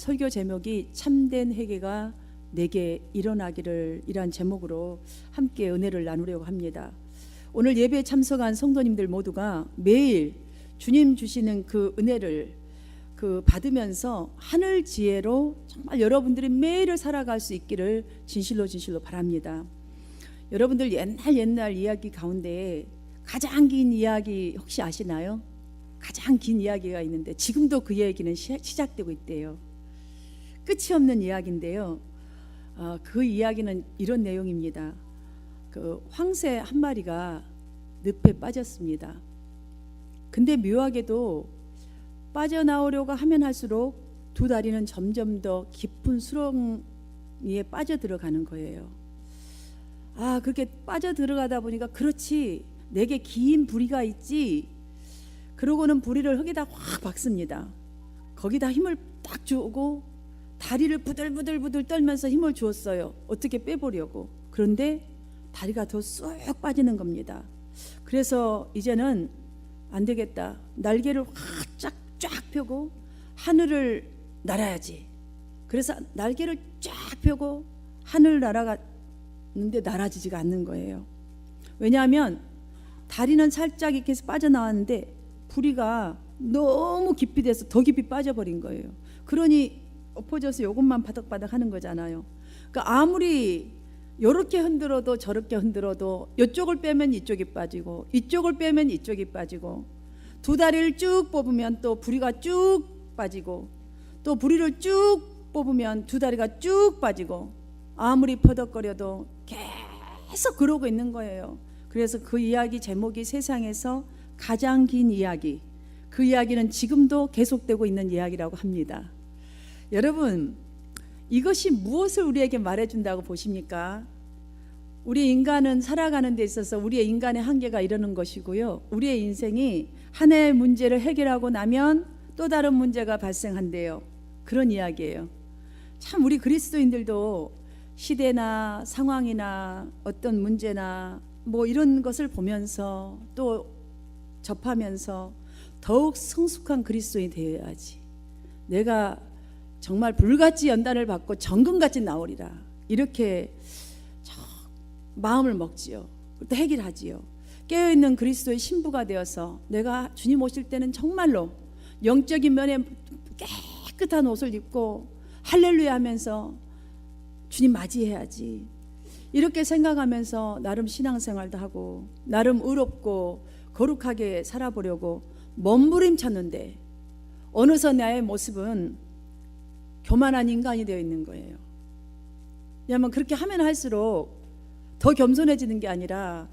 설교 제목이 참된 회개가 내게 일어나기를 이란 제목으로 함께 은혜를 나누려고 합니다. 오늘 예배에 참석한 성도님들 모두가 매일 주님 주시는 그 은혜를 받으면서 하늘 지혜로 정말 여러분들이 매일을 살아갈 수 있기를 진실로 바랍니다. 여러분들 옛날 이야기 가운데 가장 긴 이야기 혹시 아시나요? 가장 긴 이야기가 있는데 지금도 그 얘기는 시작되고 있대요. 끝이 없는 이야기인데요. 그 이야기는 이런 내용입니다. 그 황새 한 마리가 늪에 빠졌습니다. 근데 묘하게도 빠져나오려고 하면 할수록 두 다리는 점점 더 깊은 수렁에 빠져들어가는 거예요. 그렇게 빠져들어가다 보니까 그렇지, 내게 긴 부리가 있지. 그러고는 부리를 흙에다 확 박습니다. 거기다 힘을 딱 주고 다리를 부들부들 떨면서 힘을 주었어요. 어떻게 빼보려고. 그런데 다리가 더 쑥 빠지는 겁니다. 그래서 이제는 안 되겠다. 날개를 확 쫙 펴고 하늘을 날아야지. 그래서 날개를 쫙 펴고 하늘을 날아갔는데 날아지지가 않는 거예요. 왜냐하면 다리는 살짝 이렇게 해서 빠져나왔는데 부리가 너무 깊이 돼서 더 깊이 빠져버린 거예요. 그러니 엎어져서 이것만 바닥바닥 하는 거잖아요. 그러니까 아무리 이렇게 흔들어도 저렇게 흔들어도 이쪽을 빼면 이쪽이 빠지고 이쪽을 빼면 이쪽이 빠지고 두 다리를 쭉 뽑으면 또 부리가 쭉 빠지고 또 부리를 쭉 뽑으면 두 다리가 쭉 빠지고 아무리 퍼덕거려도 계속 그러고 있는 거예요. 그래서 그 이야기 제목이 세상에서 가장 긴 이야기. 그 이야기는 지금도 계속되고 있는 이야기라고 합니다. 여러분, 이것이 무엇을 우리에게 말해준다고 보십니까? 우리 인간은 살아가는 데 있어서 우리의 인간의 한계가 이러는 것이고요. 우리의 인생이 하나의 문제를 해결하고 나면 또 다른 문제가 발생한대요. 그런 이야기예요. 참 우리 그리스도인들도 시대나 상황이나 어떤 문제나 뭐 이런 것을 보면서 또 접하면서 더욱 성숙한 그리스도인이 되어야지. 내가 정말 불같이 연단을 받고 정금같이 나오리라. 이렇게 마음을 먹지요. 또 해결하지요. 깨어있는 그리스도의 신부가 되어서 내가 주님 오실 때는 정말로 영적인 면에 깨끗한 옷을 입고 할렐루야 하면서 주님 맞이해야지. 이렇게 생각하면서 나름 신앙생활도 하고 나름 의롭고 거룩하게 살아보려고 몸부림쳤는데 어느새 나의 모습은 교만한 인간이 되어 있는 거예요. 왜냐하면 그렇게 하면 할수록 더 겸손해지는 게 아니라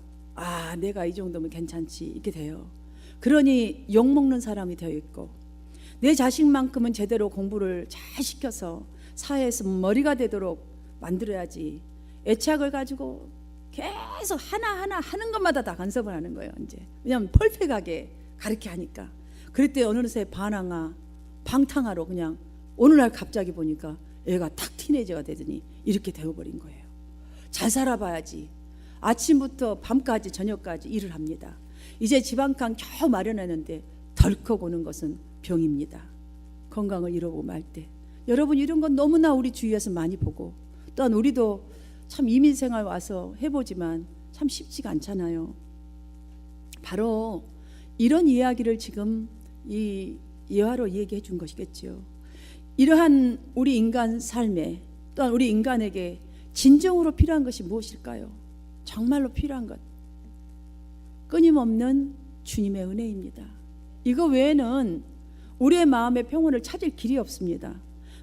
내가 이 정도면 괜찮지 이렇게 돼요. 그러니 욕먹는 사람이 되어 있고 내 자식만큼은 제대로 공부를 잘 시켜서 사회에서 머리가 되도록 만들어야지. 애착을 가지고 계속 하나하나 하는 것마다 다 간섭을 하는 거예요. 이제 왜냐하면 펄펙하게 가르쳐 하니까. 그랬더니 어느새 방탕하로 그냥 어느 날 갑자기 보니까 애가 탁 티네이저가 되더니 이렇게 되어버린 거예요. 잘 살아봐야지. 아침부터 밤까지 저녁까지 일을 합니다. 이제 집 한 칸 겨우 마련했는데 덜컥 오는 것은 병입니다. 건강을 잃어보고 말 때. 여러분 이런 건 너무나 우리 주위에서 많이 보고 또한 우리도 참 이민생활 와서 해보지만 참 쉽지가 않잖아요. 바로 이런 이야기를 지금 이 예화로 얘기해 준 것이겠죠. 이러한 우리 인간 삶에 또한 우리 인간에게 진정으로 필요한 것이 무엇일까요? 정말로 필요한 것, 끊임없는 주님의 은혜입니다. 이거 외에는 우리의 마음의 평온을 찾을 길이 없습니다.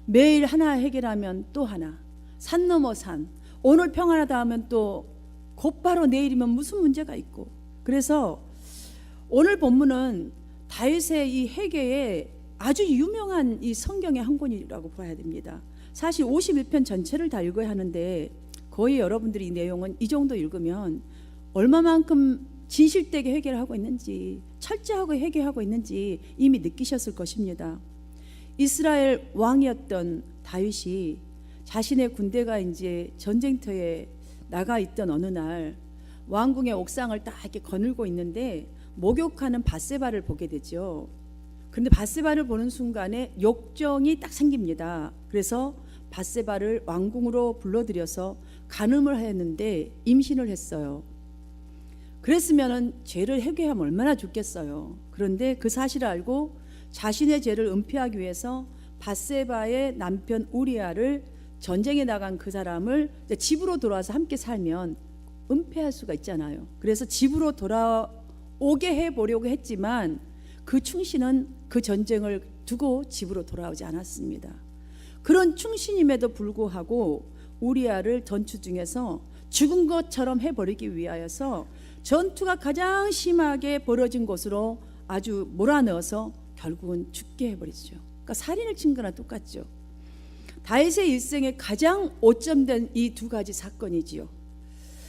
매일 하나 해결하면 또 하나, 산 넘어 산, 오늘 평안하다 하면 또 곧바로 내일이면 무슨 문제가 있고. 그래서 오늘 본문은 다윗의 이 회개에 아주 유명한 이 성경의 한 권이라고 봐야 됩니다. 사실 51편 전체를 다 읽어야 하는데 거의 여러분들이 이 내용은 이 정도 읽으면 얼마만큼 진실되게 회개를 하고 있는지, 철저하게 회개하고 있는지 이미 느끼셨을 것입니다. 이스라엘 왕이었던 다윗이 자신의 군대가 이제 전쟁터에 나가 있던 어느 날 왕궁의 옥상을 딱 이렇게 거닐고 있는데 목욕하는 밧세바를 보게 되죠. 그런데 밧세바를 보는 순간에 욕정이 딱 생깁니다. 그래서 밧세바를 왕궁으로 불러들여서 간음을 했는데 임신을 했어요. 그랬으면 죄를 회개하면 얼마나 좋겠어요. 그런데 그 사실을 알고 자신의 죄를 은폐하기 위해서 밧세바의 남편 우리아를, 전쟁에 나간 그 사람을 집으로 돌아와서 함께 살면 은폐할 수가 있잖아요. 그래서 집으로 돌아오게 해보려고 했지만 그 충신은 그 전쟁을 두고 집으로 돌아오지 않았습니다. 그런 충신임에도 불구하고 우리아를 전투 중에서 죽은 것처럼 해버리기 위하여서 전투가 가장 심하게 벌어진 곳으로 아주 몰아넣어서 결국은 죽게 해버리죠. 그러니까 살인을 친 거나 똑같죠. 다윗의 일생에 가장 오점된 이 두 가지 사건이지요.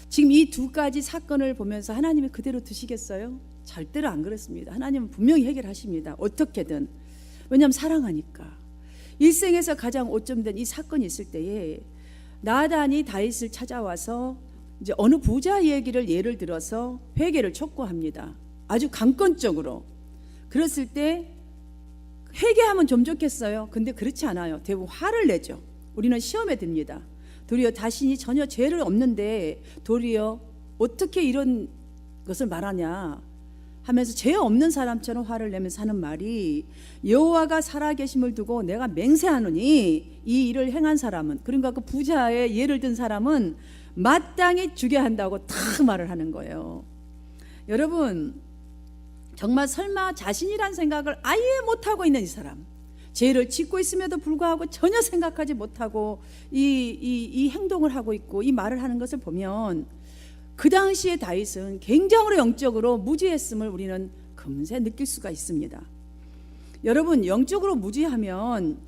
지금 이 두 가지 사건을 보면서 하나님이 그대로 두시겠어요? 절대로 안 그렇습니다. 하나님은 분명히 해결하십니다. 어떻게든. 왜냐하면 사랑하니까. 일생에서 가장 오점된 이 사건이 있을 때에 나단이 다윗을 찾아와서 이제 어느 부자 얘기를 예를 들어서 회개를 촉구합니다. 아주 강권적으로. 그랬을 때 회개하면 좀 좋겠어요. 근데 그렇지 않아요. 대부분 화를 내죠. 우리는 시험에 듭니다. 도리어 자신이 전혀 죄를 없는데 도리어 어떻게 이런 것을 말하냐 하면서 죄 없는 사람처럼 화를 내면서 하는 말이, 여호와가 살아계심을 두고 내가 맹세하노니 이 일을 행한 사람은, 그러니까 그 부자의 예를 든 사람은 마땅히 죽여야 한다고 딱 말을 하는 거예요. 여러분, 정말 설마 자신이란 생각을 아예 못하고 있는 이 사람, 죄를 짓고 있음에도 불구하고 전혀 생각하지 못하고 이 행동을 하고 있고 이 말을 하는 것을 보면 그 당시에 다윗은 굉장히 영적으로 무지했음을 우리는 금세 느낄 수가 있습니다. 여러분, 영적으로 무지하면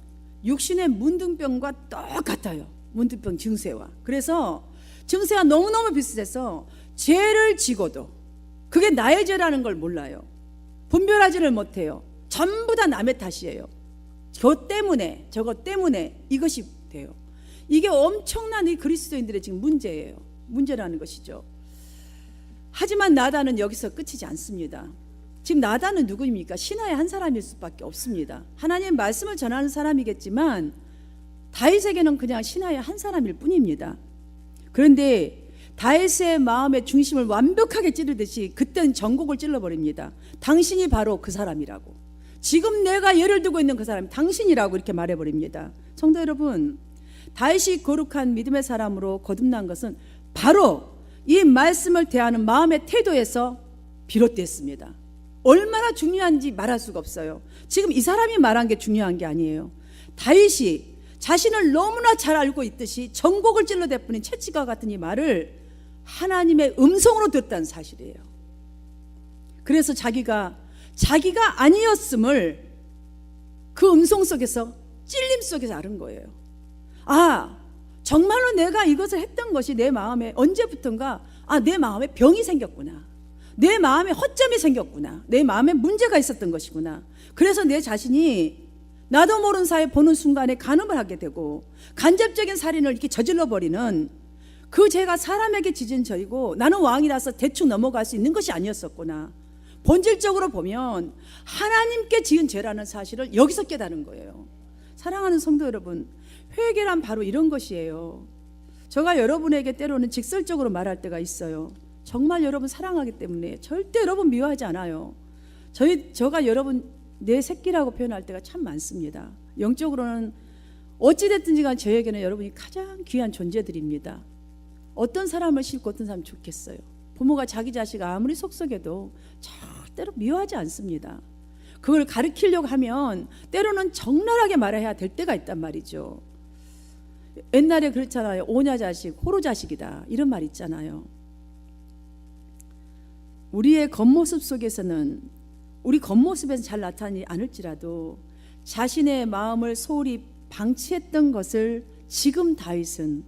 육신의 문둥병과 똑같아요. 문둥병 증세와. 그래서 증세와 너무너무 비슷해서 죄를 지고도 그게 나의 죄라는 걸 몰라요. 분별하지를 못해요. 전부 다 남의 탓이에요. 저 때문에 저것 때문에 이것이 돼요. 이게 엄청난 이 그리스도인들의 지금 문제예요. 문제라는 것이죠. 하지만 나단은 여기서 끝이지 않습니다. 지금 나단은 누구입니까? 신하의 한 사람일 수밖에 없습니다. 하나님의 말씀을 전하는 사람이겠지만 다윗에게는 그냥 신하의 한 사람일 뿐입니다. 그런데 다윗의 마음의 중심을 완벽하게 찌르듯이 그때는 전곡을 찔러버립니다. 당신이 바로 그 사람이라고. 지금 내가 예를 두고 있는 그 사람이 당신이라고 이렇게 말해버립니다. 성도 여러분, 다윗이 거룩한 믿음의 사람으로 거듭난 것은 바로 이 말씀을 대하는 마음의 태도에서 비롯됐습니다. 얼마나 중요한지 말할 수가 없어요. 지금 이 사람이 말한 게 중요한 게 아니에요. 다윗이 자신을 너무나 잘 알고 있듯이 전곡을 찔러대뿐인 채찍과 같은 이 말을 하나님의 음성으로 듣다는 사실이에요. 그래서 자기가 아니었음을 그 음성 속에서, 찔림 속에서 알은 거예요. 아, 정말로 내가 이것을 했던 것이 내 마음에 언제부턴가 내 마음에 병이 생겼구나, 내 마음에 허점이 생겼구나, 내 마음에 문제가 있었던 것이구나. 그래서 내 자신이 나도 모르는 사이에 보는 순간에 간음을 하게 되고 간접적인 살인을 이렇게 저질러버리는 그 죄가 사람에게 지은 죄이고 나는 왕이라서 대충 넘어갈 수 있는 것이 아니었었구나. 본질적으로 보면 하나님께 지은 죄라는 사실을 여기서 깨달은 거예요. 사랑하는 성도 여러분, 회개란 바로 이런 것이에요. 제가 여러분에게 때로는 직설적으로 말할 때가 있어요. 정말 여러분 사랑하기 때문에 절대 여러분 미워하지 않아요. 제가 여러분 내 새끼라고 표현할 때가 참 많습니다. 영적으로는 어찌됐든지 간 저에게는 여러분이 가장 귀한 존재들입니다. 어떤 사람을 싫고 어떤 사람을 좋겠어요. 부모가 자기 자식 아무리 속썩여도 절대로 미워하지 않습니다. 그걸 가르치려고 하면 때로는 적나라하게 말해야 될 때가 있단 말이죠. 옛날에 그렇잖아요. 오냐 자식, 호로 자식이다, 이런 말 있잖아요. 우리의 겉모습 속에서는, 우리 겉모습에서 잘 나타나지 않을지라도 자신의 마음을 소홀히 방치했던 것을 지금 다윗은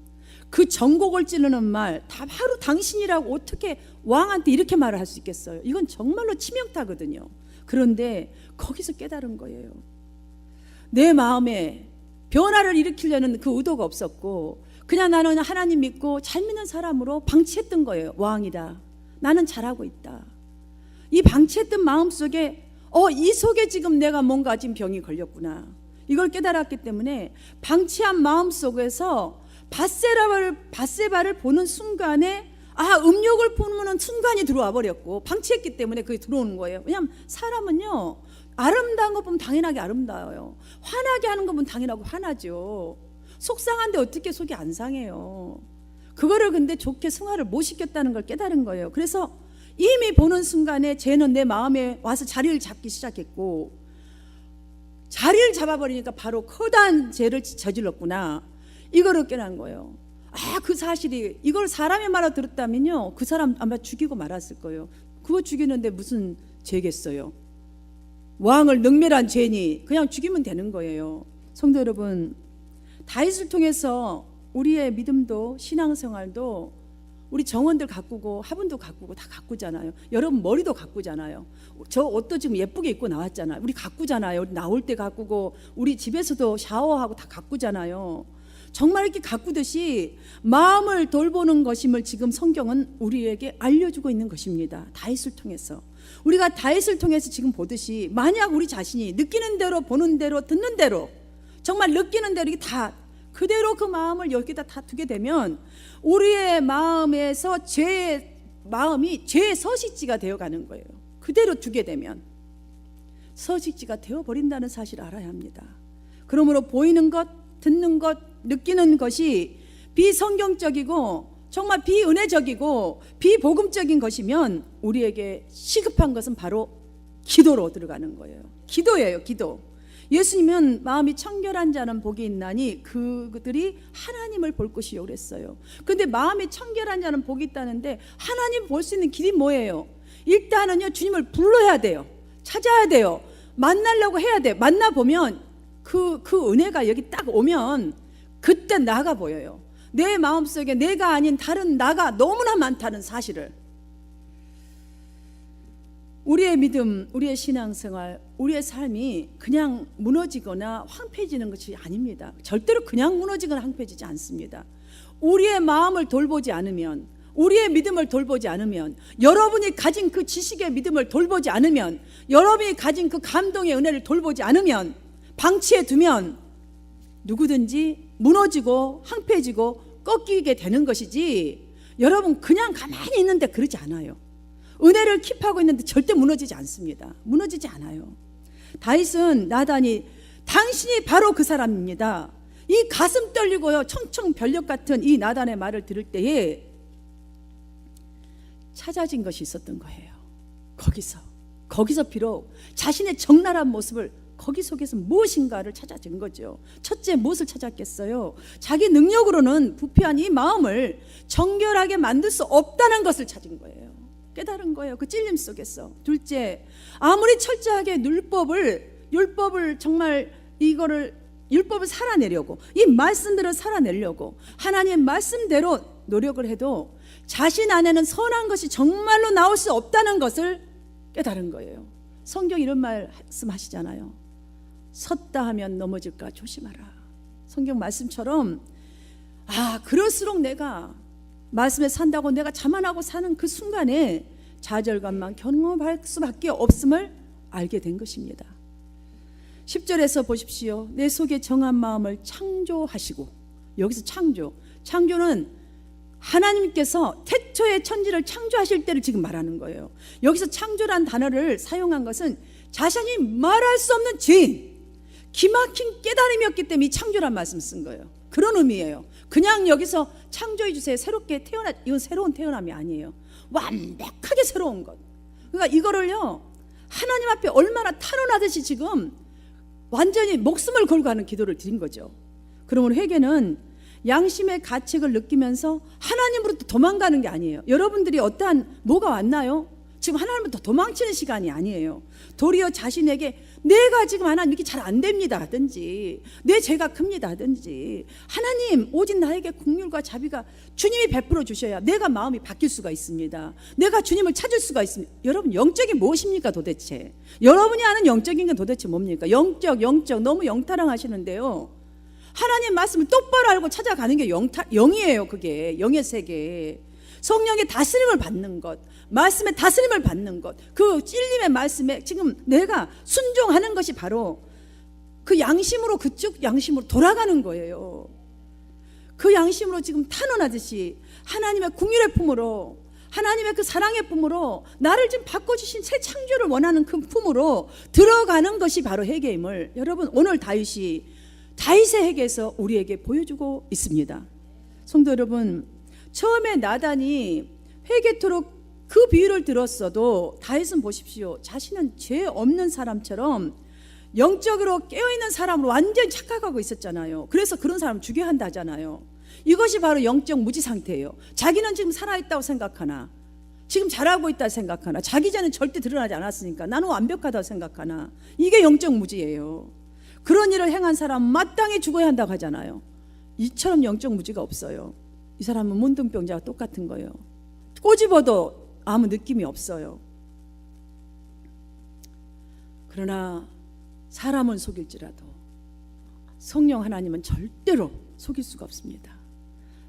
그 전곡을 찌르는 말, 다 바로 당신이라고 어떻게 왕한테 이렇게 말을 할 수 있겠어요? 이건 정말로 치명타거든요. 그런데 거기서 깨달은 거예요. 내 마음에 변화를 일으키려는 그 의도가 없었고 그냥 나는 하나님 믿고 잘 믿는 사람으로 방치했던 거예요. 왕이다, 나는 잘하고 있다. 이 방치했던 마음속에 이 속에 지금 내가 뭔가 지금 병이 걸렸구나. 이걸 깨달았기 때문에 방치한 마음 속에서 밧세바를 보는 순간에 음욕을 보는 순간이 들어와 버렸고, 방치했기 때문에 그게 들어오는 거예요. 왜냐하면 사람은요, 아름다운 거 보면 당연하게 아름다워요. 화나게 하는 거 보면 당연하고 화나죠. 속상한데 어떻게 속이 안 상해요. 그거를 근데 좋게 승화를 못 시켰다는 걸 깨달은 거예요. 그래서 이미 보는 순간에 죄는 내 마음에 와서 자리를 잡기 시작했고, 자리를 잡아버리니까 바로 커다란 죄를 저질렀구나, 이거를 깨달은 거예요. 그 사실이, 이걸 사람의 말을 들었다면요, 그 사람 아마 죽이고 말았을 거예요. 그거 죽이는데 무슨 죄겠어요. 왕을 능멸한 죄니 그냥 죽이면 되는 거예요. 성도 여러분, 다윗을 통해서 우리의 믿음도 신앙생활도 우리 정원들 가꾸고 화분도 가꾸고 다 가꾸잖아요. 여러분 머리도 가꾸잖아요. 저 옷도 지금 예쁘게 입고 나왔잖아요. 우리 가꾸잖아요. 나올 때 가꾸고, 우리 집에서도 샤워하고 다 가꾸잖아요. 정말 이렇게 가꾸듯이 마음을 돌보는 것임을 지금 성경은 우리에게 알려주고 있는 것입니다. 다윗을 통해서. 우리가 다윗을 통해서 지금 보듯이, 만약 우리 자신이 느끼는 대로, 보는 대로, 듣는 대로, 정말 느끼는 대로 이게 다 그대로 그 마음을 여기다 다 두게 되면 우리의 마음에서 마음이 죄의 서식지가 되어가는 거예요. 그대로 두게 되면 서식지가 되어버린다는 사실을 알아야 합니다. 그러므로 보이는 것, 듣는 것, 느끼는 것이 비성경적이고 정말 비은혜적이고 비복음적인 것이면 우리에게 시급한 것은 바로 기도로 들어가는 거예요. 기도예요. 기도. 예수님은 마음이 청결한 자는 복이 있나니 그들이 하나님을 볼 것이요 그랬어요. 근데 마음이 청결한 자는 복이 있다는데 하나님 볼 수 있는 길이 뭐예요? 일단은요, 주님을 불러야 돼요. 찾아야 돼요. 만나려고 해야 돼요. 만나보면 그 은혜가 여기 딱 오면 그때 나가 보여요. 내 마음속에 내가 아닌 다른 나가 너무나 많다는 사실을. 우리의 믿음, 우리의 신앙생활, 우리의 삶이 그냥 무너지거나 황폐해지는 것이 아닙니다. 절대로 그냥 무너지거나 황폐해지지 않습니다. 우리의 마음을 돌보지 않으면, 우리의 믿음을 돌보지 않으면, 여러분이 가진 그 지식의 믿음을 돌보지 않으면, 여러분이 가진 그 감동의 은혜를 돌보지 않으면, 방치해 두면 누구든지 무너지고 황폐해지고 꺾이게 되는 것이지, 여러분 그냥 가만히 있는데 그러지 않아요. 은혜를 킵하고 있는데 절대 무너지지 않습니다. 무너지지 않아요. 다윗은 나단이 당신이 바로 그 사람입니다. 이 가슴 떨리고요 청청별력 같은 이 나단의 말을 들을 때에 찾아진 것이 있었던 거예요. 거기서 비록 자신의 적나라한 모습을, 거기 속에서 무엇인가를 찾아진 거죠. 첫째, 무엇을 찾았겠어요? 자기 능력으로는 부패한 이 마음을 정결하게 만들 수 없다는 것을 찾은 거예요. 깨달은 거예요. 그 찔림 속에서. 둘째, 아무리 철저하게 율법을 정말 율법을 살아내려고, 이 말씀들을 살아내려고 하나님의 말씀대로 노력을 해도 자신 안에는 선한 것이 정말로 나올 수 없다는 것을 깨달은 거예요. 성경 이런 말씀하시잖아요. 섰다 하면 넘어질까 조심하라. 성경 말씀처럼 그럴수록 내가 말씀에 산다고 내가 자만하고 사는 그 순간에 좌절감만 경험할 수밖에 없음을 알게 된 것입니다. 10절에서 보십시오. 내 속에 정한 마음을 창조하시고, 여기서 창조는 하나님께서 태초에 천지를 창조하실 때를 지금 말하는 거예요. 여기서 창조란 단어를 사용한 것은 자신이 말할 수 없는 죄인, 기막힌 깨달음이었기 때문에 이 창조란 말씀을 쓴 거예요. 그런 의미예요. 그냥 여기서 창조해 주세요, 새롭게 태어나, 이건 새로운 태어남이 아니에요. 완벽하게 새로운 것. 그러니까 이거를요, 하나님 앞에 얼마나 탄원하듯이 지금 완전히 목숨을 걸고 하는 기도를 드린 거죠. 그러므로 회개는 양심의 가책을 느끼면서 하나님으로부터 도망가는 게 아니에요. 여러분들이 어떠한 뭐가 왔나요? 지금 하나님부터 도망치는 시간이 아니에요. 도리어 자신에게 내가 지금 하나님 이렇게 잘 안 됩니다 하든지, 내 죄가 큽니다 하든지, 하나님 오직 나에게 긍휼과 자비가 주님이 베풀어 주셔야 내가 마음이 바뀔 수가 있습니다. 내가 주님을 찾을 수가 있습니다. 여러분, 영적이 무엇입니까 도대체? 여러분이 아는 영적인 건 도대체 뭡니까? 영적 너무 영타랑 하시는데요, 하나님 말씀을 똑바로 알고 찾아가는 게 영이에요. 그게 영의 세계. 성령의 다스림을 받는 것, 말씀의 다스림을 받는 것, 그 찔림의 말씀에 지금 내가 순종하는 것이 바로 그 양심으로, 그쪽 양심으로 돌아가는 거예요. 그 양심으로 지금 탄원하듯이 하나님의 긍휼의 품으로, 하나님의 그 사랑의 품으로 나를 지금 바꿔주신 새 창조를 원하는 그 품으로 들어가는 것이 바로 회개임을 여러분 오늘 다윗의 회개에서 우리에게 보여주고 있습니다. 성도 여러분, 처음에 나단이 회개토록 그 비유를 들었어도 다윗은 보십시오, 자신은 죄 없는 사람처럼 영적으로 깨어있는 사람으로 완전히 착각하고 있었잖아요. 그래서 그런 사람 죽여야 한다잖아요. 이것이 바로 영적 무지 상태예요. 자기는 지금 살아있다고 생각하나, 지금 잘하고 있다고 생각하나, 자기 전에 절대 드러나지 않았으니까 나는 완벽하다고 생각하나, 이게 영적 무지예요. 그런 일을 행한 사람은 마땅히 죽어야 한다고 하잖아요. 이처럼 영적 무지가 없어요. 이 사람은 문둥병자와 똑같은 거예요. 꼬집어도 아무 느낌이 없어요. 그러나 사람은 속일지라도 성령 하나님은 절대로 속일 수가 없습니다.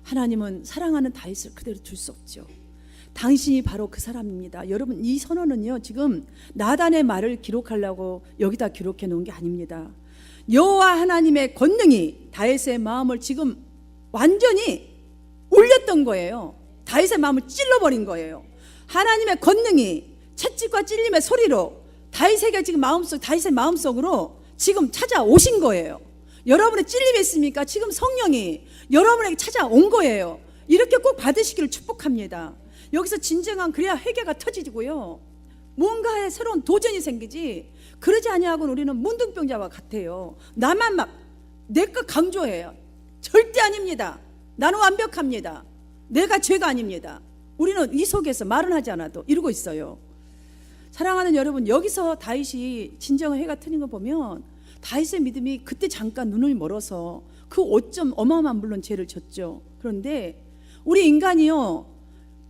하나님은 사랑하는 다윗을 그대로 둘 수 없죠. 당신이 바로 그 사람입니다. 여러분, 이 선언은요, 지금 나단의 말을 기록하려고 여기다 기록해 놓은 게 아닙니다. 여호와 하나님의 권능이 다윗의 마음을 지금 완전히 울렸던 거예요. 다윗의 마음을 찔러버린 거예요. 하나님의 권능이 채찍과 찔림의 소리로 다윗에게 지금 다윗의 마음속으로 지금 찾아오신 거예요. 여러분의 찔림이 있습니까? 지금 성령이 여러분에게 찾아온 거예요. 이렇게 꼭 받으시기를 축복합니다. 여기서 진정한, 그래야 회개가 터지고요, 뭔가의 새로운 도전이 생기지, 그러지 아니하고는 우리는 문둥병자와 같아요. 나만 막 내 것 강조해요. 절대 아닙니다. 나는 완벽합니다. 내가 죄가 아닙니다. 우리는 이 속에서 말은 하지 않아도 이러고 있어요. 사랑하는 여러분, 여기서 다윗이 진정한 회가 트는 거 보면 다윗의 믿음이 그때 잠깐 눈을 멀어서 그 5점 어마어마한 물론 죄를 졌죠. 그런데 우리 인간이요,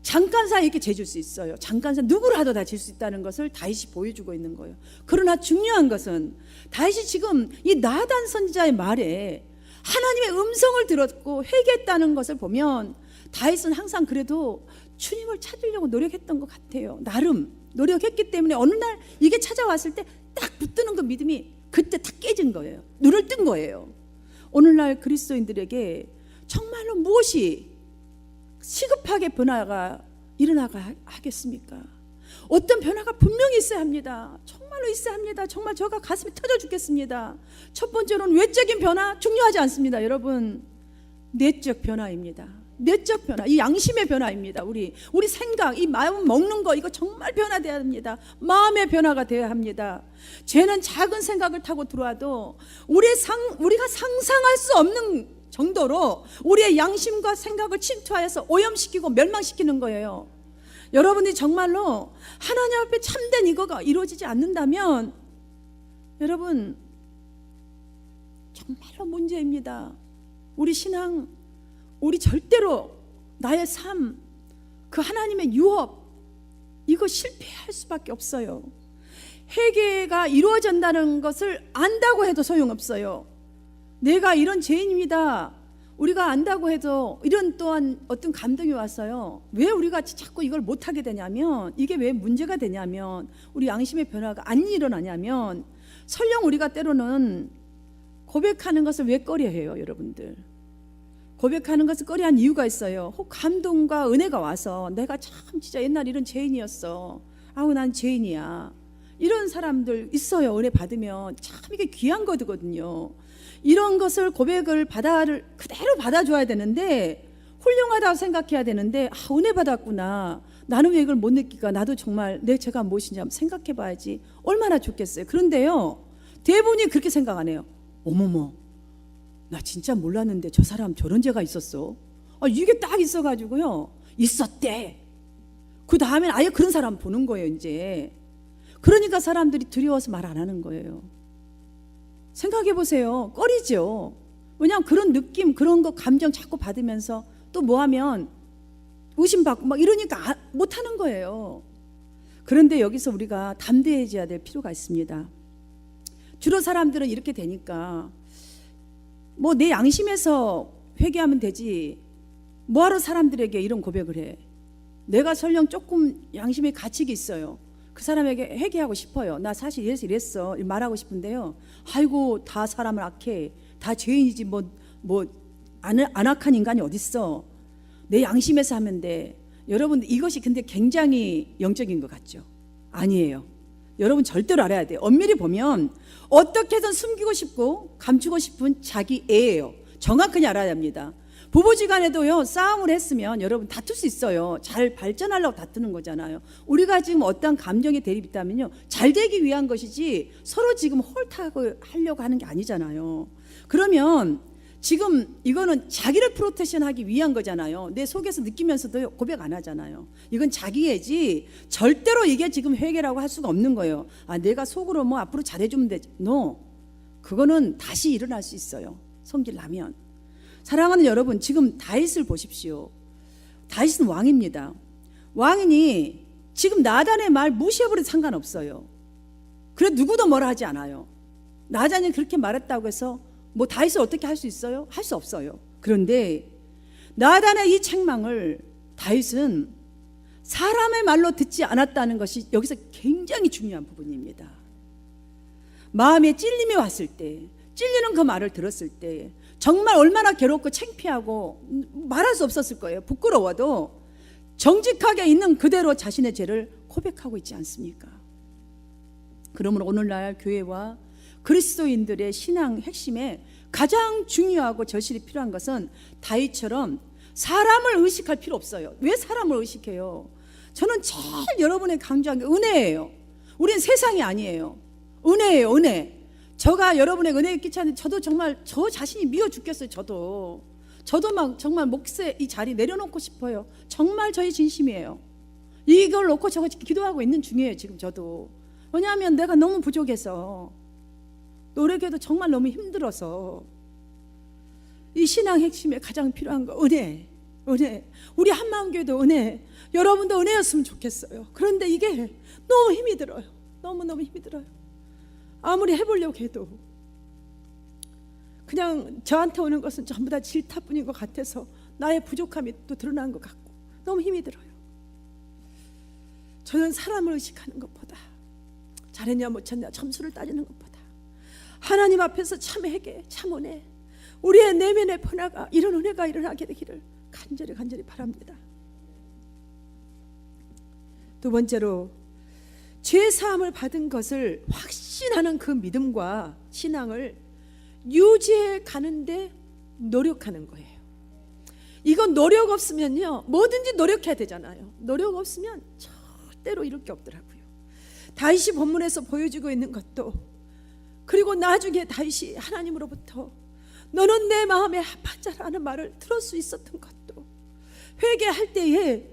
잠깐 사이에 이렇게 죄질 수 있어요. 잠깐 사이 누구를 하도 다 질 수 있다는 것을 다윗이 보여주고 있는 거예요. 그러나 중요한 것은 다윗이 지금 이 나단 선지자의 말에 하나님의 음성을 들었고 회개했다는 것을 보면 다윗은 항상 그래도 주님을 찾으려고 노력했던 것 같아요. 나름 노력했기 때문에 어느 날 이게 찾아왔을 때 딱 붙드는 그 믿음이 그때 탁 깨진 거예요. 눈을 뜬 거예요. 오늘날 그리스도인들에게 정말로 무엇이 시급하게 변화가 일어나가 하겠습니까? 어떤 변화가 분명히 있어야 합니다. 정말로 있어야 합니다. 정말 저가 가슴이 터져 죽겠습니다. 첫 번째로는 외적인 변화 중요하지 않습니다. 여러분, 내적 변화입니다. 내적 변화, 이 양심의 변화입니다. 우리 생각, 이 마음 먹는 거, 이거 정말 변화돼야 합니다. 마음의 변화가 되어야 합니다. 죄는 작은 생각을 타고 들어와도 우리가 상상할 수 없는 정도로 우리의 양심과 생각을 침투하여서 오염시키고 멸망시키는 거예요. 여러분이 정말로 하나님 앞에 참된 이거가 이루어지지 않는다면 여러분 정말로 문제입니다. 우리 신앙, 우리 절대로 나의 삶, 그 하나님의 유업, 이거 실패할 수밖에 없어요. 회개가 이루어진다는 것을 안다고 해도 소용없어요. 내가 이런 죄인입니다, 우리가 안다고 해도 이런 또한 어떤 감동이 왔어요. 왜 우리가 자꾸 이걸 못하게 되냐면, 이게 왜 문제가 되냐면, 우리 양심의 변화가 안 일어나냐면, 설령 우리가 때로는 고백하는 것을 왜 꺼려해요? 여러분들, 고백하는 것을 꺼려한 이유가 있어요. 혹 감동과 은혜가 와서 내가 참 진짜 옛날 이런 죄인이었어, 아우 난 죄인이야, 이런 사람들 있어요. 은혜 받으면 참 이게 귀한 거거든요. 이런 것을 고백을 그대로 받아줘야 되는데, 훌륭하다고 생각해야 되는데, 은혜 받았구나, 나는 왜 이걸 못 느낄까, 나도 정말 내 죄가 무엇인지 한번 생각해 봐야지, 얼마나 좋겠어요. 그런데요, 대부분이 그렇게 생각 안 해요. 어머머, 나 진짜 몰랐는데 저 사람 저런 죄가 있었어. 이게 딱 있어가지고요, 있었대. 그 다음엔 아예 그런 사람 보는 거예요 이제. 그러니까 사람들이 두려워서 말 안 하는 거예요. 생각해 보세요. 꺼리죠. 왜냐하면 그런 느낌, 그런 거 감정 자꾸 받으면서 또 뭐하면 의심받고 막 이러니까 못하는 거예요. 그런데 여기서 우리가 담대해져야 될 필요가 있습니다. 주로 사람들은 이렇게 되니까 내 양심에서 회개하면 되지, 뭐하러 사람들에게 이런 고백을 해. 내가 설령 조금 양심의 가책이 있어요. 그 사람에게 회개하고 싶어요. 나 사실 이랬어 말하고 싶은데요. 아이고 다 사람을 악해. 다 죄인이지 안악한 인간이 어딨어. 내 양심에서 하면 돼. 여러분 이것이 근데 굉장히 영적인 것 같죠? 아니에요. 여러분 절대로 알아야 돼요. 엄밀히 보면 어떻게든 숨기고 싶고 감추고 싶은 자기 애예요. 정확하게 알아야 합니다. 부부지간에도요 싸움을 했으면 여러분 다툴 수 있어요. 잘 발전하려고 다투는 거잖아요. 우리가 지금 어떤 감정의 대립이 있다면요 잘 되기 위한 것이지 서로 지금 홀타고 하려고 하는 게 아니잖아요. 그러면 지금 이거는 자기를 프로텍션하기 위한 거잖아요. 내 속에서 느끼면서도 고백 안 하잖아요. 이건 자기애지 절대로 이게 지금 회개라고 할 수가 없는 거예요. 내가 속으로 앞으로 잘해주면 되지. No. 그거는 다시 일어날 수 있어요. 성질 나면. 사랑하는 여러분, 지금 다윗을 보십시오. 다윗은 왕입니다. 왕이니 지금 나단의 말 무시해버려도 상관없어요. 그래 누구도 뭐라 하지 않아요. 나단이 그렇게 말했다고 해서 다윗을 어떻게 할 수 있어요? 할 수 없어요. 그런데 나단의 이 책망을 다윗은 사람의 말로 듣지 않았다는 것이 여기서 굉장히 중요한 부분입니다. 마음에 찔림이 왔을 때, 찔리는 그 말을 들었을 때 정말 얼마나 괴롭고 창피하고 말할 수 없었을 거예요. 부끄러워도 정직하게 있는 그대로 자신의 죄를 고백하고 있지 않습니까? 그러므로 오늘날 교회와 그리스도인들의 신앙 핵심에 가장 중요하고 절실히 필요한 것은 다윗처럼 사람을 의식할 필요 없어요. 왜 사람을 의식해요? 저는 제일 여러분에 강조한 게 은혜예요. 우린 세상이 아니에요. 은혜예요. 은혜. 제가 여러분의 은혜에 끼치는데 저도 정말 저 자신이 미워 죽겠어요. 저도 막 정말 몫에 이 자리 내려놓고 싶어요. 정말 저의 진심이에요. 이걸 놓고 저거 기도하고 있는 중이에요. 지금 저도. 왜냐하면 내가 너무 부족해서, 노력해도 정말 너무 힘들어서. 이 신앙 핵심에 가장 필요한 거 은혜. 우리 한마음교회도 은혜. 여러분도 은혜였으면 좋겠어요. 그런데 이게 너무 힘이 들어요. 너무너무 힘이 들어요. 아무리 해보려고 해도 그냥 저한테 오는 것은 전부 다 질타뿐인 것 같아서 나의 부족함이 또 드러난 것 같고 너무 힘이 들어요. 저는 사람을 의식하는 것보다, 잘했냐 못했냐 점수를 따지는 것보다 하나님 앞에서 참 회개, 참 은혜, 우리의 내면의 변화가, 이런 은혜가 일어나게 되기를 간절히 바랍니다. 두 번째로, 죄사함을 받은 것을 확신하는 그 믿음과 신앙을 유지해 가는데 노력하는 거예요. 이건 노력 없으면요 뭐든지 노력해야 되잖아요. 노력 없으면 절대로 이룰 게 없더라고요. 다윗이 본문에서 보여주고 있는 것도, 그리고 나중에 다윗이 하나님으로부터 너는 내 마음에 합한 자라는 말을 들을 수 있었던 것도, 회개할 때에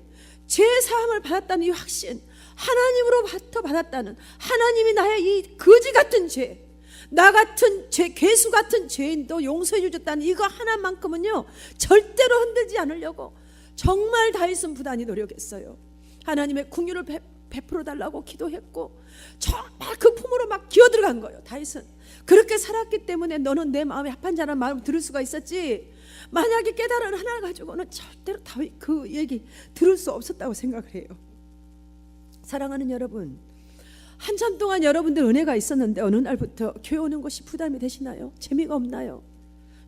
죄사함을 받았다는 이 확신, 하나님으로부터 받았다는, 하나님이 나의 이 거지 같은 죄, 나 같은 죄, 괴수 같은 죄인도 용서해 주셨다는 이거 하나만큼은요 절대로 흔들지 않으려고 정말 다윗은 부단히 노력했어요. 하나님의 긍휼을 베풀어 달라고 기도했고 정말 그 품으로 막 기어들어간 거예요. 다윗은 그렇게 살았기 때문에 너는 내 마음에 합한 자라는 마음을 들을 수가 있었지, 만약에 깨달은 하나를 가지고는 절대로 다윗 그 얘기 들을 수 없었다고 생각을 해요. 사랑하는 여러분, 한참 동안 여러분들 은혜가 있었는데 어느 날부터 교회 오는 것이 부담이 되시나요? 재미가 없나요?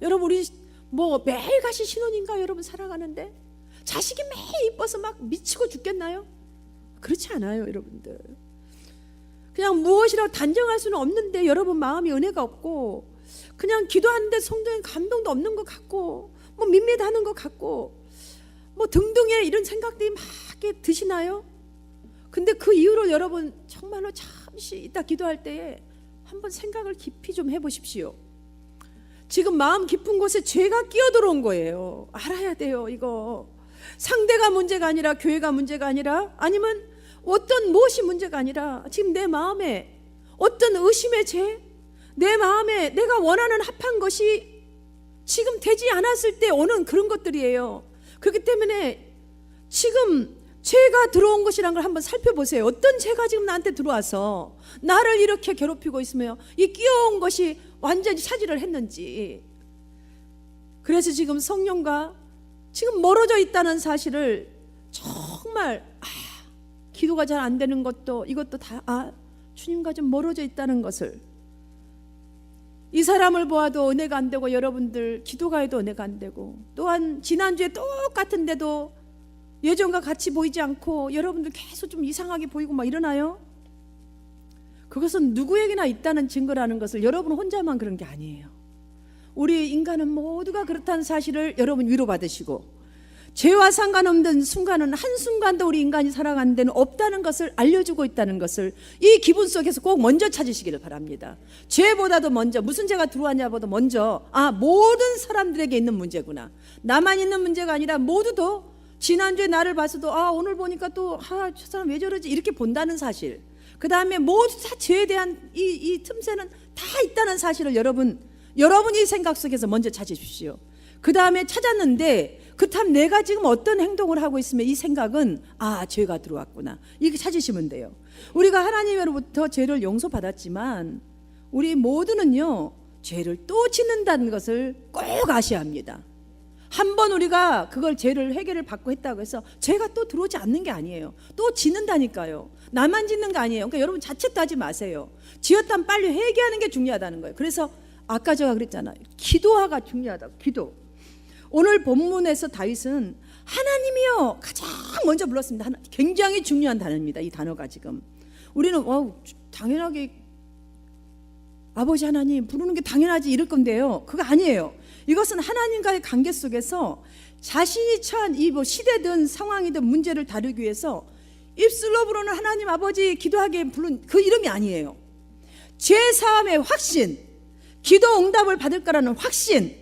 여러분, 우리 매일같이 신혼인가 여러분 살아가는데 자식이 매일 이뻐서 막 미치고 죽겠나요? 그렇지 않아요. 여러분들 그냥 무엇이라고 단정할 수는 없는데 여러분 마음이 은혜가 없고 그냥 기도하는데 성도의 감동도 없는 것 같고 밋밋하는 것 같고 등등의 이런 생각들이 막 드시나요? 근데 그 이후로 여러분 정말로 잠시 이따 기도할 때에 한번 생각을 깊이 좀 해보십시오. 지금 마음 깊은 곳에 죄가 끼어들어온 거예요. 알아야 돼요. 이거 상대가 문제가 아니라, 교회가 문제가 아니라, 아니면 어떤 무엇이 문제가 아니라 지금 내 마음에 어떤 의심의 죄, 내 마음에 내가 원하는 합한 것이 지금 되지 않았을 때 오는 그런 것들이에요. 그렇기 때문에 지금 죄가 들어온 것이란 걸 한번 살펴보세요. 어떤 죄가 지금 나한테 들어와서 나를 이렇게 괴롭히고 있으며 이 끼어온 것이 완전히 차지를 했는지. 그래서 지금 성령과 지금 멀어져 있다는 사실을 정말 기도가 잘 안 되는 것도 이것도 다 주님과 좀 멀어져 있다는 것을, 이 사람을 보아도 은혜가 안 되고 여러분들 기도가 해도 은혜가 안 되고, 또한 지난주에 똑같은데도 예전과 같이 보이지 않고 여러분들 계속 좀 이상하게 보이고 막 이러나요? 그것은 누구에게나 있다는 증거라는 것을 여러분 혼자만 그런 게 아니에요. 우리 인간은 모두가 그렇다는 사실을 여러분 위로받으시고, 죄와 상관없는 순간은 한순간도 우리 인간이 살아가는 데는 없다는 것을 알려주고 있다는 것을 이 기분 속에서 꼭 먼저 찾으시기를 바랍니다. 죄보다도 먼저, 무슨 죄가 들어왔냐보다 먼저 모든 사람들에게 있는 문제구나, 나만 있는 문제가 아니라 모두도 지난주에 나를 봐서도 오늘 보니까 또 저 사람 왜 저러지 이렇게 본다는 사실, 그 다음에 모두 다 죄에 대한 이 틈새는 다 있다는 사실을 여러분이 생각 속에서 먼저 찾으십시오. 그 다음에 찾았는데 그렇다면 내가 지금 어떤 행동을 하고 있으면 이 생각은 죄가 들어왔구나, 이렇게 찾으시면 돼요. 우리가 하나님으로부터 죄를 용서받았지만 우리 모두는요 죄를 또 짓는다는 것을 꼭 아셔야 합니다. 한번 우리가 그걸 죄를 해결을 받고 했다고 해서 죄가 또 들어오지 않는 게 아니에요. 또 짓는다니까요. 나만 짓는 거 아니에요. 그러니까 여러분 자책도 하지 마세요. 지었다면 빨리 회개하는 게 중요하다는 거예요. 그래서 아까 제가 그랬잖아요. 기도하가 중요하다고. 기도. 오늘 본문에서 다윗은 하나님이요 가장 먼저 불렀습니다. 굉장히 중요한 단어입니다. 이 단어가 지금 우리는 당연하게 아버지 하나님 부르는 게 당연하지 이럴 건데요, 그거 아니에요. 이것은 하나님과의 관계 속에서 자신이 처한 이 시대든 상황이든 문제를 다루기 위해서 입술로 부르는 하나님 아버지 기도하게 부른 그 이름이 아니에요. 죄 사함의 확신, 기도 응답을 받을 거라는 확신,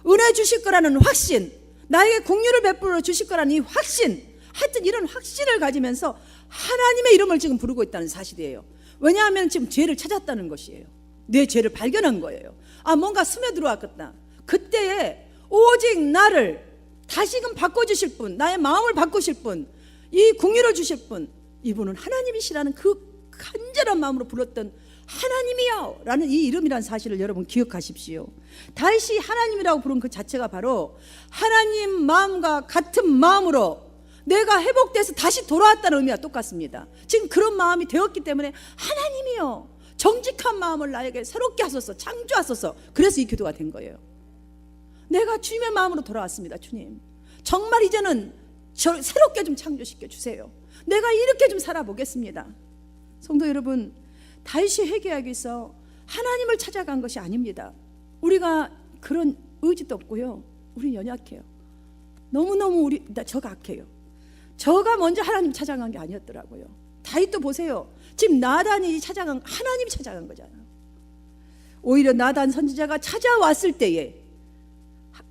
은혜 주실 거라는 확신, 나에게 긍휼을 베풀어 주실 거라는 이 확신, 하여튼 이런 확신을 가지면서 하나님의 이름을 지금 부르고 있다는 사실이에요. 왜냐하면 지금 죄를 찾았다는 것이에요. 내 죄를 발견한 거예요. 뭔가 스며들어왔겠다. 그때에 오직 나를 다시금 바꿔주실 분, 나의 마음을 바꾸실 분, 이 긍휼을 주실 분, 이분은 하나님이시라는 그 간절한 마음으로 불렀던 하나님이요 라는 이 이름이라는 사실을 여러분 기억하십시오. 다윗이 하나님이라고 부른 그 자체가 바로 하나님 마음과 같은 마음으로 내가 회복돼서 다시 돌아왔다는 의미와 똑같습니다. 지금 그런 마음이 되었기 때문에 하나님이요 정직한 마음을 나에게 새롭게 하소서, 창조하소서. 그래서 이 기도가 된 거예요. 내가 주님의 마음으로 돌아왔습니다. 주님 정말 이제는 저 새롭게 좀 창조시켜 주세요. 내가 이렇게 좀 살아보겠습니다. 성도 여러분, 다윗이 회개하기 위해서 하나님을 찾아간 것이 아닙니다. 우리가 그런 의지도 없고요, 우리 연약해요. 너무너무 저가 악해요. 저가 먼저 하나님 찾아간 게 아니었더라고요. 다윗도 보세요. 지금 나단이 찾아간, 하나님이 찾아간 거잖아요. 오히려 나단 선지자가 찾아왔을 때에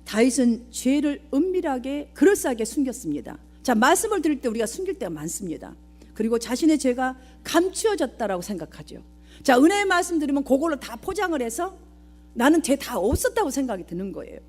다윗은 죄를 은밀하게 그럴싸하게 숨겼습니다. 자, 말씀을 들을 때 우리가 숨길 때가 많습니다. 그리고 자신의 죄가 감추어졌다라고 생각하죠. 자, 은혜의 말씀 들으면 그걸로 다 포장을 해서 나는 죄 다 없었다고 생각이 드는 거예요.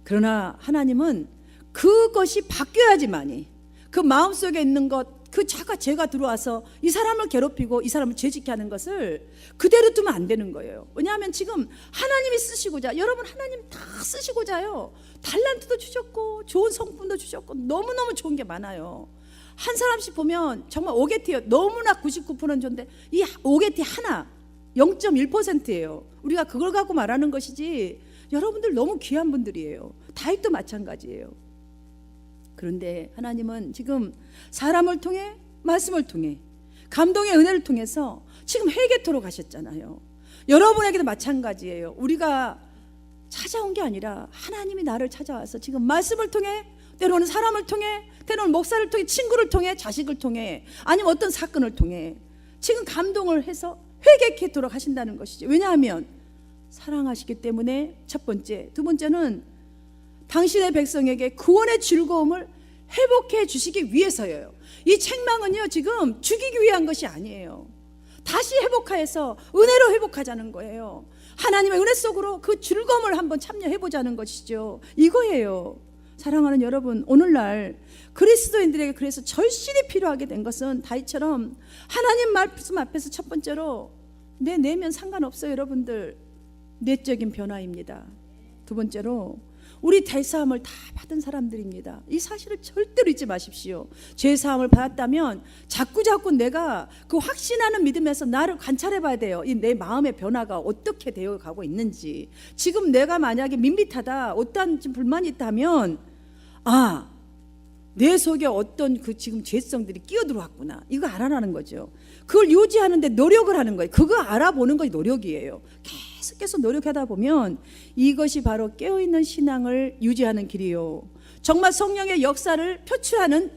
그러나 하나님은 그것이 바뀌어야지만이, 그 마음속에 있는 것, 그 죄가 들어와서 이 사람을 괴롭히고 이 사람을 죄짓게 하는 것을 그대로 두면 안 되는 거예요. 왜냐하면 지금 하나님이 쓰시고자, 여러분 하나님 다 쓰시고자요, 달란트도 주셨고 좋은 성품도 주셨고 너무너무 좋은 게 많아요. 한 사람씩 보면 정말 오게티예요. 너무나 99%는 좋은데 이 오게티 하나 0.1%예요. 우리가 그걸 갖고 말하는 것이지 여러분들 너무 귀한 분들이에요. 다윗도 마찬가지예요. 그런데 하나님은 지금 사람을 통해, 말씀을 통해, 감동의 은혜를 통해서 지금 회개토록 하셨잖아요. 여러분에게도 마찬가지예요. 우리가 찾아온 게 아니라 하나님이 나를 찾아와서 지금 말씀을 통해, 때로는 사람을 통해, 때로는 목사를 통해, 친구를 통해, 자식을 통해, 아니면 어떤 사건을 통해 지금 감동을 해서 회개케도록 하신다는 것이죠. 왜냐하면 사랑하시기 때문에 첫 번째, 두 번째는 당신의 백성에게 구원의 즐거움을 회복해 주시기 위해서예요. 이 책망은요 지금 죽이기 위한 것이 아니에요. 다시 회복하여서 은혜로 회복하자는 거예요. 하나님의 은혜 속으로 그 즐거움을 한번 참여해보자는 것이죠. 이거예요. 사랑하는 여러분, 오늘날 그리스도인들에게 그래서 절실히 필요하게 된 것은 다윗처럼 하나님 말씀 앞에서 첫 번째로 내 내면 상관없어요. 여러분들 내적인 변화입니다. 두 번째로 우리 대사함을 다 받은 사람들입니다. 이 사실을 절대로 잊지 마십시오. 죄사함을 받았다면 자꾸자꾸 내가 그 확신하는 믿음에서 나를 관찰해 봐야 돼요. 이 내 마음의 변화가 어떻게 되어 가고 있는지. 지금 내가 만약에 밋밋하다, 어떠한 불만이 있다면 내 속에 어떤 그 지금 죄성들이 끼어들어왔구나, 이거 알아라는 거죠. 그걸 유지하는데 노력을 하는 거예요. 그거 알아보는 것이 노력이에요. 계속해서 노력하다 보면 이것이 바로 깨어있는 신앙을 유지하는 길이요, 정말 성령의 역사를 표출하는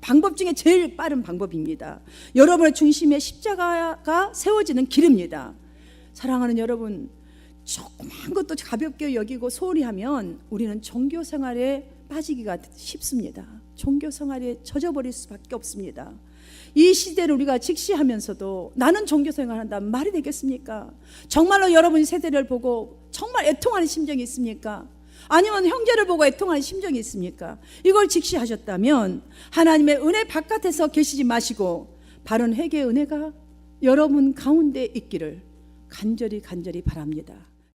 방법 중에 제일 빠른 방법입니다. 여러분의 중심에 십자가가 세워지는 길입니다. 사랑하는 여러분, 조그만 것도 가볍게 여기고 소홀히 하면 우리는 종교 생활에 빠지기가 쉽습니다. 종교 생활에 젖어버릴 수밖에 없습니다. 이 시대를 우리가 직시하면서도 나는 종교 생활한다면 말이 되겠습니까? 정말로 여러분 세대를 보고 정말 애통하는 심정이 있습니까? 아니면 형제를 보고 애통하는 심정이 있습니까? 이걸 직시하셨다면 하나님의 은혜 바깥에서 계시지 마시고 바른 회개의 은혜가 여러분 가운데 있기를 간절히 바랍니다.